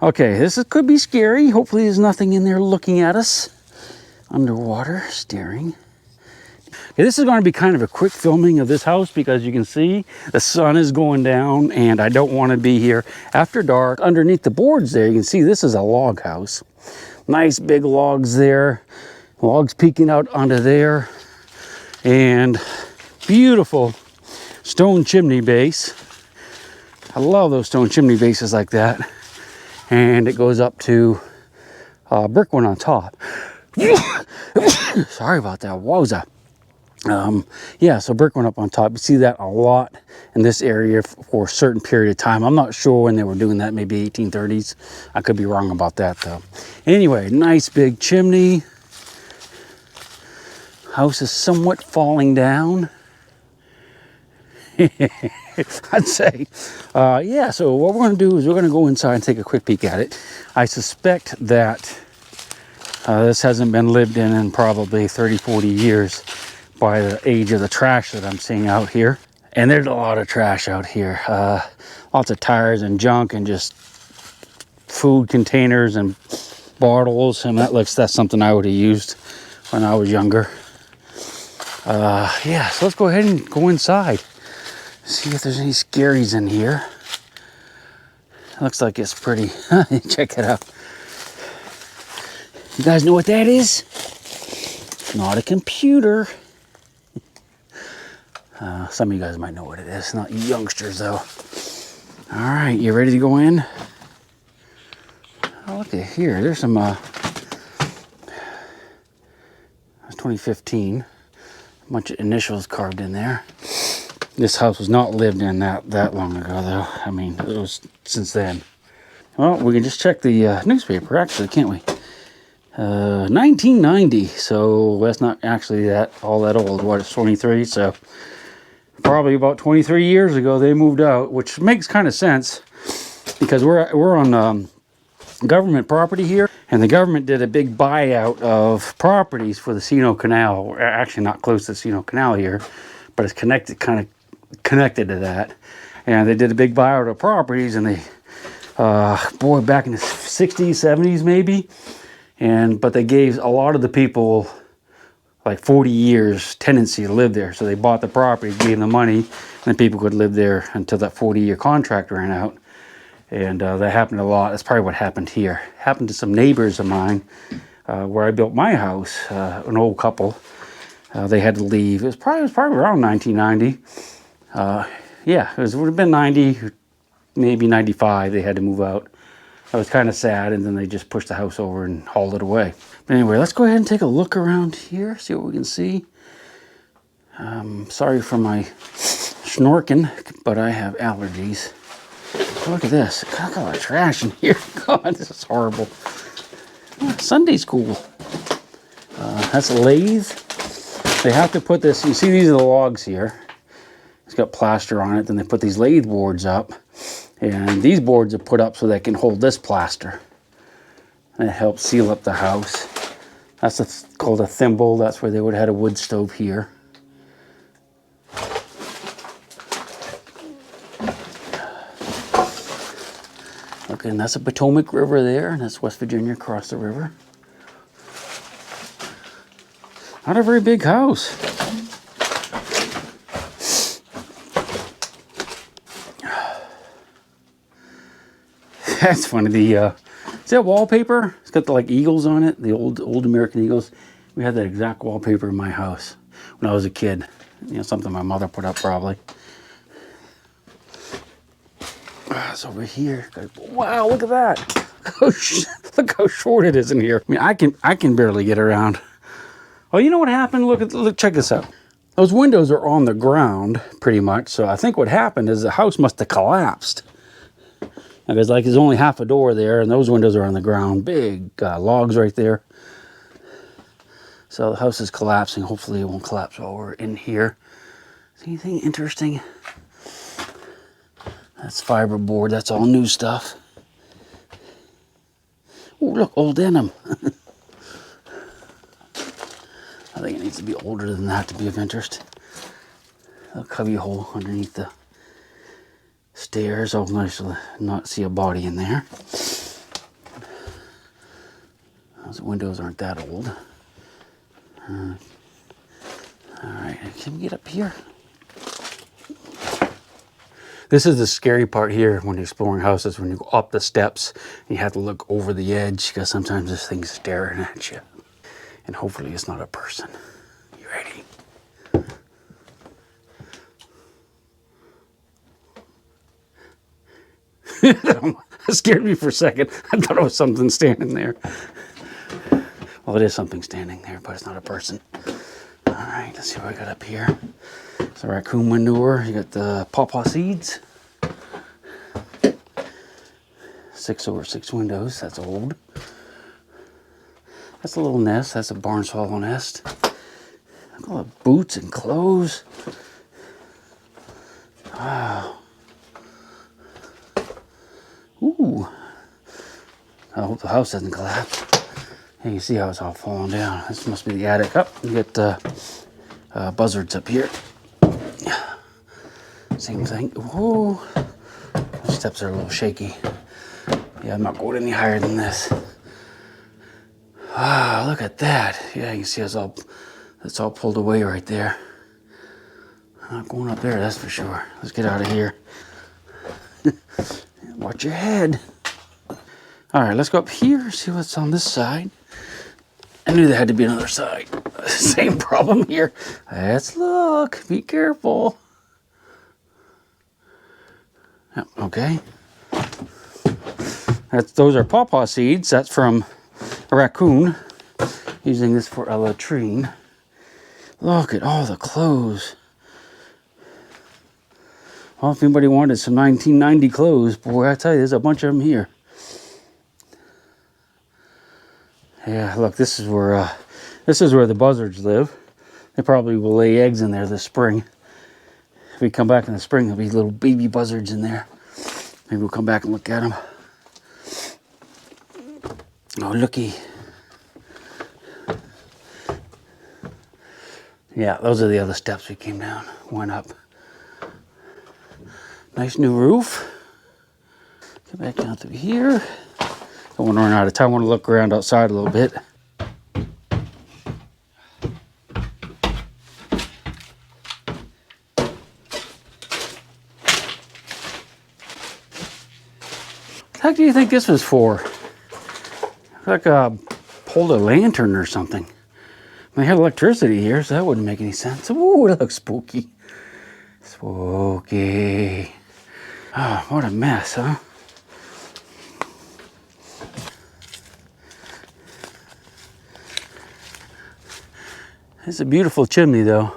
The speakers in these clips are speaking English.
Okay, could be scary. Hopefully there's nothing in there looking at us. Underwater, staring. Okay, this is going to be kind of a quick filming of this house because you can see the sun is going down and I don't want to be here after dark. Underneath the boards there, you can see this is a log house. Nice big logs there. Logs peeking out onto there. And beautiful stone chimney base. I love those stone chimney bases like that. And it goes up to a brick one on top. Sorry about that. Wowza. Yeah, so brick one up on top. You see that a lot in this area for a certain period of time. I'm not sure when they were doing that, maybe 1830s. I could be wrong about that though. Anyway, nice big chimney. House is somewhat falling down. I'd say. Yeah, so what we're going to do is we're going to go inside and take a quick peek at it. I suspect that this hasn't been lived in probably 30, 40 years by the age of the trash that I'm seeing out here. And there's a lot of trash out here. Lots of tires and junk and just food containers and bottles. And that's something I would have used when I was younger. Yeah, so let's go ahead and go inside. See if there's any scaries in here. Looks like it's pretty. Check it out. You guys know what that is? Not a computer. Some of you guys might know what it is. Not you youngsters though. All right, you ready to go in? Oh, look at here. There's some. That's 2015. A bunch of initials carved in there. This house was not lived in that long ago, though. I mean, it was since then. Well, we can just check the newspaper, actually, can't we? 1990, so that's not actually all that old. What, it's 23, so probably about 23 years ago they moved out, which makes kind of sense because we're on government property here, and the government did a big buyout of properties for the Sino Canal. We're actually not close to the Sino Canal here, but it's kind of connected to that. And they did a big buyout of properties, and they boy, back in the 60s, 70s maybe, but they gave a lot of the people like 40 years tenancy to live there. So they bought the property, gave them the money, and then people could live there until that 40-year contract ran out. And that happened a lot. That's probably what happened here. Happened to some neighbors of mine where I built my house, an old couple. They had to leave. It was probably around 1990. Yeah, would have been 90, maybe 95. They had to move out. I was kind of sad, and then they just pushed the house over and hauled it away. But anyway, let's go ahead and take a look around here, see what we can see. Sorry for my snorking, but I have allergies. Look at this. Look at all the trash in here. God, this is horrible. Sunday school. That's a lathe. They have to put this, you see these are the logs here. It's got plaster on it. Then they put these lathe boards up. And these boards are put up so they can hold this plaster. And it helps seal up the house. That's called a thimble. That's where they would have had a wood stove here. Okay, and that's a Potomac River there, and that's West Virginia across the river. Not a very big house. That's funny. See that wallpaper? It's got the like eagles on it, the old American eagles. We had that exact wallpaper in my house when I was a kid. You know, something my mother put up probably. It's over here. Wow, look at that. Look how short it is in here. I mean, I can barely get around. Oh, you know what happened? Look, check this out. Those windows are on the ground pretty much. So I think what happened is the house must have collapsed. Because like there's only half a door there, and those windows are on the ground. Big logs right there. So the house is collapsing. Hopefully it won't collapse while we're in here. Is anything interesting? That's fiberboard. That's all new stuff. Oh, look, old denim. I think it needs to be older than that to be of interest. A cubby hole underneath the stairs. Oh, nice to not see a body in there. Those windows aren't that old. All right, can we get up here? This is the scary part here when you're exploring houses, when you go up the steps, you have to look over the edge because sometimes this thing's staring at you. And hopefully it's not a person. You ready? That scared me for a second. I thought it was something standing there. Well, it is something standing there, but it's not a person. All right, let's see what I got up here. It's a raccoon manure. You got the pawpaw seeds. 6/6 windows. That's old. That's a little nest. That's a barn swallow nest. Look at all the boots and clothes. Wow. Ooh. I hope the house doesn't collapse. And you see how it's all falling down. This must be the attic. Up, you get buzzards up here. Same thing. Whoa. The steps are a little shaky. Yeah, I'm not going any higher than this. Wow, look at that. Yeah, you can see it's all pulled away right there. I'm not going up there, that's for sure. Let's get out of here. Watch your head. All right, let's go up here, see what's on this side. I knew there had to be another side. Same problem here. Let's look. Be careful. Yep, okay. Those are pawpaw seeds. That's from a raccoon. Using this for a latrine. Look at all the clothes. Well, if anybody wanted some 1990 clothes, boy, I tell you, there's a bunch of them here. Yeah, look, this is where the buzzards live. They probably will lay eggs in there this spring. If we come back in the spring, there'll be little baby buzzards in there. Maybe we'll come back and look at them. Oh, looky. Yeah, those are the other steps we came down, went up. Nice new roof. Get back down through here. Don't want to run out of time. I want to look around outside a little bit. What the heck do you think this was for? Like pulled a lantern or something. They had electricity here, so that wouldn't make any sense. Ooh, it looks spooky. Spooky. Oh, what a mess, huh? It's a beautiful chimney, though.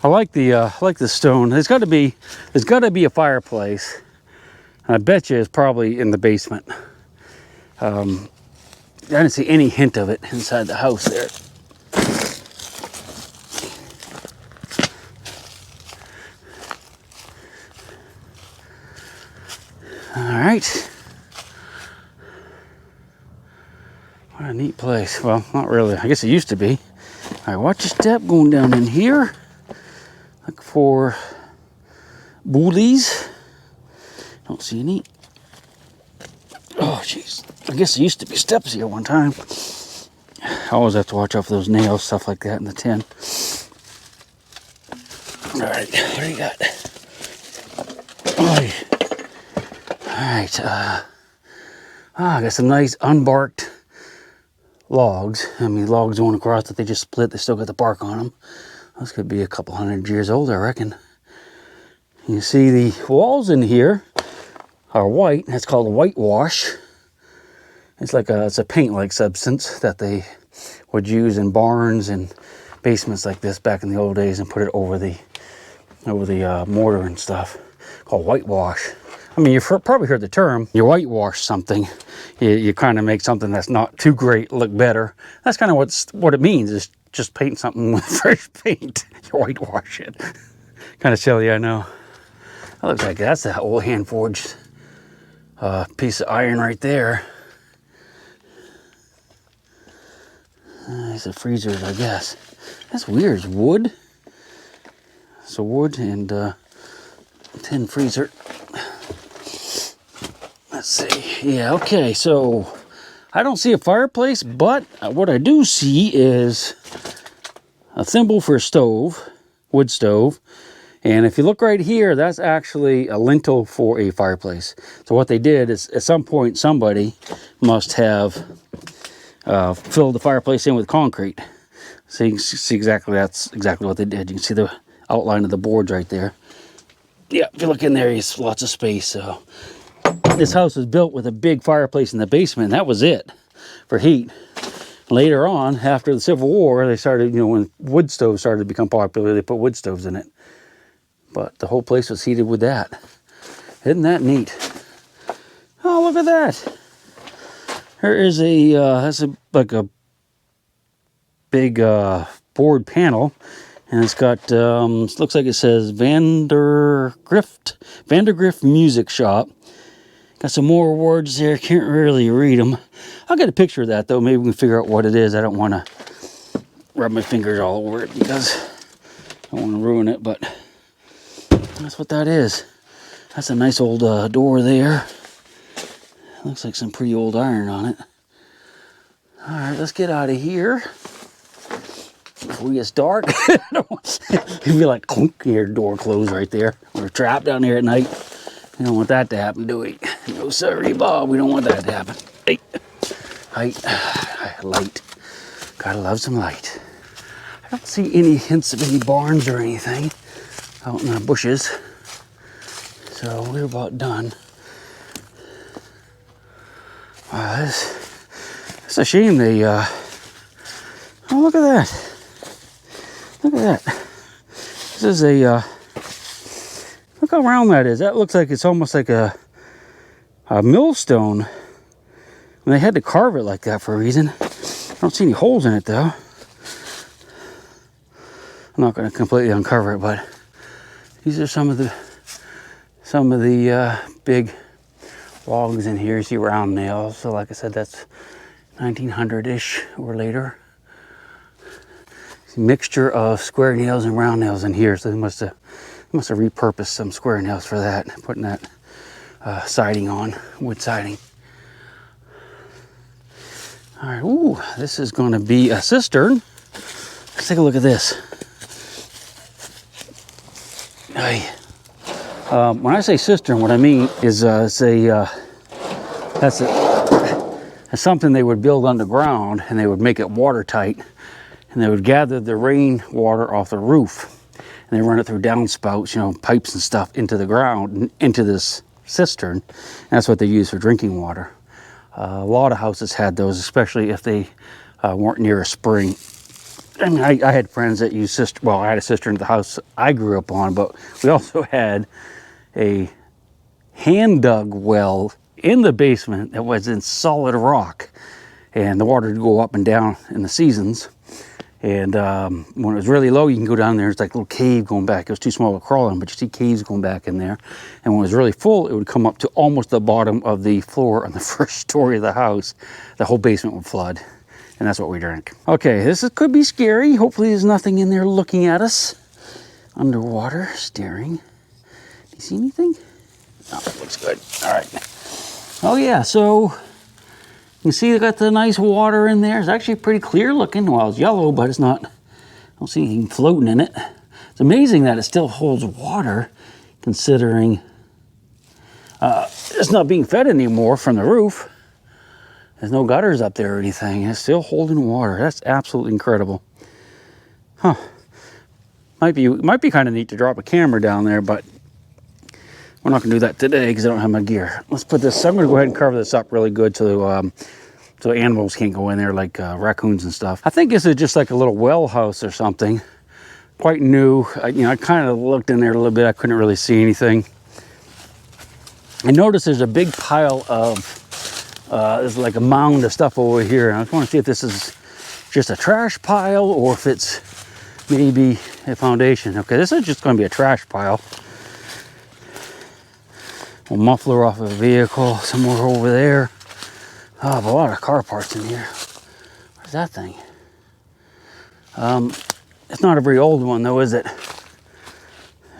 I like the stone. There's got to be a fireplace. And I bet you it's probably in the basement. I didn't see any hint of it inside the house there. All right. What a neat place. Well, not really. I guess it used to be. All right, watch your step going down in here. Look for bullies. Don't see any. Oh, jeez. I guess there used to be steps here one time. I always have to watch out for those nails, stuff like that in the tin. All right, what do you got? All right. I got some nice unbarked logs. I mean, logs going across that they just split. They still got the bark on them. Those could be a couple 100 years old, I reckon. You see the walls in here are white. That's called a whitewash. It's a paint-like substance that they would use in barns and basements like this back in the old days and put it over the mortar and stuff. Called whitewash. I mean, you've probably heard the term. You whitewash something. You kind of make something that's not too great look better. That's kind of what it means. Is just paint something with fresh paint. You whitewash it. Kind of silly, I know. That looks like that's an old hand-forged piece of iron right there. These are freezers, I guess. That's weird. It's wood. It's a wood and tin freezer. Let's see. Yeah, okay. So I don't see a fireplace, but what I do see is a thimble for a stove, wood stove. And if you look right here, that's actually a lintel for a fireplace. So what they did is at some point, somebody must have filled the fireplace in with concrete. So you can see exactly, that's exactly what they did. You can see the outline of the boards right there. Yeah, if you look in there, there's lots of space. So this house was built with a big fireplace in the basement. That was it for heat. Later on, after the Civil War, they started, you know, when wood stoves started to become popular, they put wood stoves in it. But the whole place was heated with that. Isn't that neat? Oh, look at that. There is a, that's like a big board panel. And it's got, looks like it says Vandergrift Music Shop. Got some more words there. Can't really read them. I'll get a picture of that, though. Maybe we can figure out what it is. I don't want to rub my fingers all over it because I don't want to ruin it, but that's what that is. That's a nice old door there. Looks like some pretty old iron on it. All right, let's get out of here before it gets dark. It'd be like clunk, your door closed right there. We're trapped down here at night. We don't want that to happen, do we? No, sorry, Bob. We don't want that to happen. Hey, light. Gotta love some light. I don't see any hints of any barns or anything out in the bushes. So we're about done. Wow, it's a shame they, oh, look at that. Look at that. This is a, look how round that is. That looks like it's almost like a millstone. And they had to carve it like that for a reason. I don't see any holes in it though. I'm not going to completely uncover it, but these are some of the big logs in here. You see round nails. So like I said, that's 1900-ish or later. It's a mixture of square nails and round nails in here. So they must have repurposed some square nails for that, putting that siding on, wood siding. All right, ooh, this is going to be a cistern. Let's take a look at this. When I say cistern, what I mean is that's something they would build underground, and they would make it watertight, and they would gather the rain water off the roof, and they run it through downspouts, you know, pipes and stuff into the ground, into this cistern. And that's what they use for drinking water. A lot of houses had those, especially if they weren't near a spring. I mean, I had friends that used cistern. Well, I had a cistern at the house I grew up on, but we also had a hand-dug well in the basement that was in solid rock, and the water would go up and down in the seasons. And when it was really low, you can go down there. It's like a little cave going back. It was too small to crawl in, but you see caves going back in there. And when it was really full, it would come up to almost the bottom of the floor on the first story of the house. The whole basement would flood. And that's what we drank. Okay, could be scary. Hopefully there's nothing in there looking at us. Underwater, staring. Do you see anything? Oh, it looks good. All right. Oh yeah, so you see they got the nice water in there. It's actually pretty clear looking. Well, it's yellow, but it's not, I don't see anything floating in it. It's amazing that it still holds water, considering it's not being fed anymore from the roof. There's no gutters up there or anything. It's still holding water. That's absolutely incredible. Huh. Might be kind of neat to drop a camera down there, but we're not going to do that today because I don't have my gear. Let's put this. I'm going to go ahead and cover this up really good so animals can't go in there, like raccoons and stuff. I think this is just like a little well house or something. Quite new. I kind of looked in there a little bit. I couldn't really see anything. I noticed there's a big pile of there's like a mound of stuff over here, and I just want to see if this is just a trash pile or if it's maybe a foundation. Okay, this is just going to be a trash pile. A muffler off of a vehicle, somewhere over there. Oh, I have a lot of car parts in here. Where's that thing? It's not a very old one though, is it?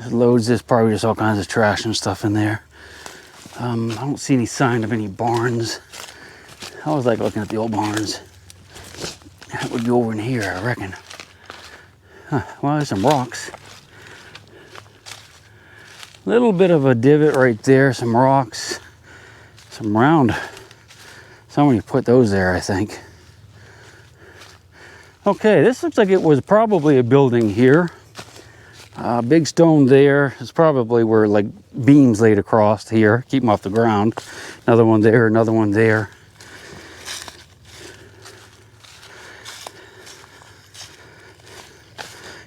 It loads this, probably just all kinds of trash and stuff in there. I don't see any sign of any barns. I always like looking at the old barns. That would be over in here, I reckon. Huh, well, there's some rocks. Little bit of a divot right there, some rocks, some round. Somebody put those there, I think. Okay, this looks like it was probably a building here. Big stone there. It's probably where like beams laid across here, keep them off the ground. Another one there, another one there.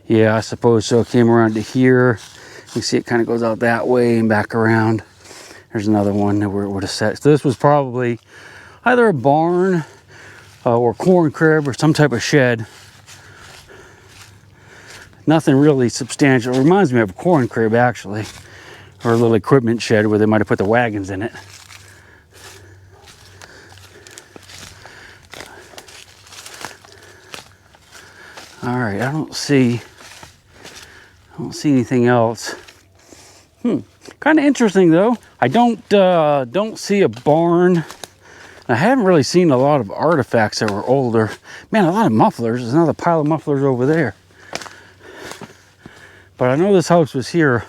Yeah, I suppose so. Came around to here. You see it kind of goes out that way and back around. There's another one where it would have set. So this was probably either a barn or corn crib or some type of shed. Nothing really substantial. It reminds me of a corn crib actually, or a little equipment shed where they might have put the wagons in it. All right, I don't see anything else. Kind of interesting though. I don't see a barn. I haven't really seen a lot of artifacts that were older. Man, a lot of mufflers. There's another pile of mufflers over there. But I know this house was here.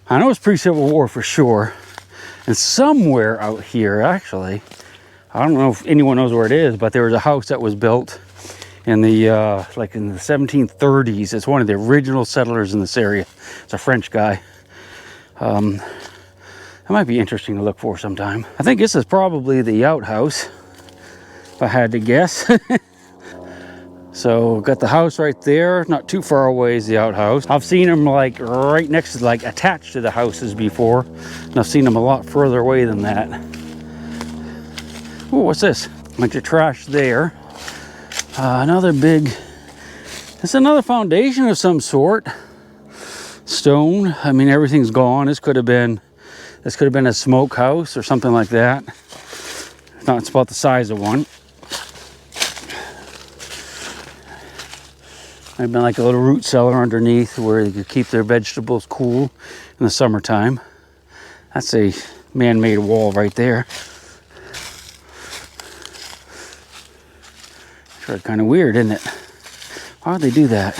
I know it's pre-Civil War for sure. And somewhere out here, actually, I don't know if anyone knows where it is, but there was a house that was built in the like in the 1730s. It's one of the original settlers in this area. It's a French guy. That might be interesting to look for sometime. I think this is probably the outhouse, if I had to guess. So got the house right there, not too far away is the outhouse. I've seen them like right next to, like attached to the houses before, and I've seen them a lot further away than that. Oh, what's this? Bunch of trash there. Another big, it's another foundation of some sort. Stone. I mean, everything's gone. This could have been a smokehouse or something like that. No, it's about the size of one. Might have been like a little root cellar underneath where they could keep their vegetables cool in the summertime. That's a man-made wall right there. Sure, kind of weird, isn't it? Why would they do that?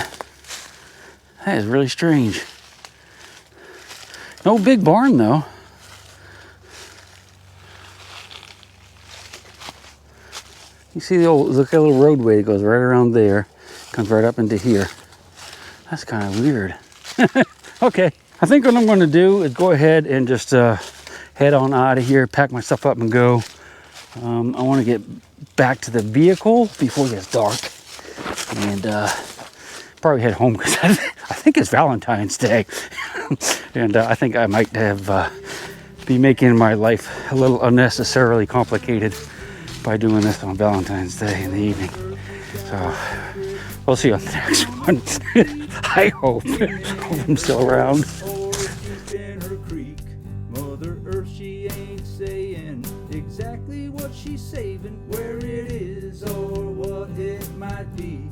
That is really strange. No big barn though. You see the old, look at a little roadway that goes right around there. Comes right up into here. That's kind of weird. Okay, I think what I'm going to do is go ahead and just head on out of here, pack my stuff up and go. I want to get back to the vehicle before it gets dark. And probably head home because I think it's Valentine's Day. And I think I might have be making my life a little unnecessarily complicated by doing this on Valentine's Day in the evening. So we'll see you on the next one. I hope I'm still around. Mother Earth, she ain't saying exactly what she's saving, where it is or what it might be.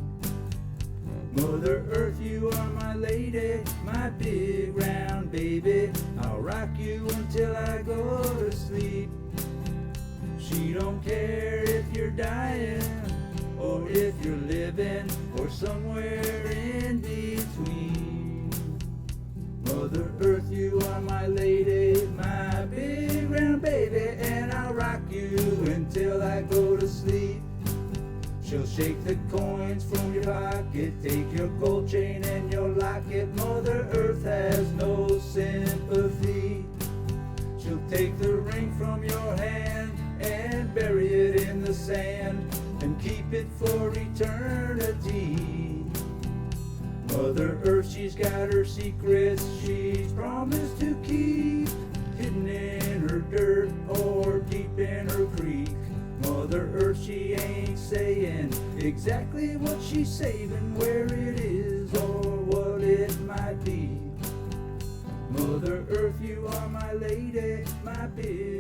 Mother Earth, you are my lady, my big round baby. I'll rock you until I go to sleep. She don't care if you're dying or if you're living or somewhere in between. Mother Earth, you are my lady, my big round baby, and I'll rock you until I go to sleep. She'll shake the coins from your pocket, take your gold chain and your locket. Mother Earth has no sympathy. She'll take the ring from your hand and bury it in the sand and keep it for eternity. Mother Earth, she's got her secrets she's promised to keep, hidden in her dirt or deep in her creek. Mother Earth, she ain't saying exactly what she's saving, where it is or what it might be. Mother Earth, you are my lady, my big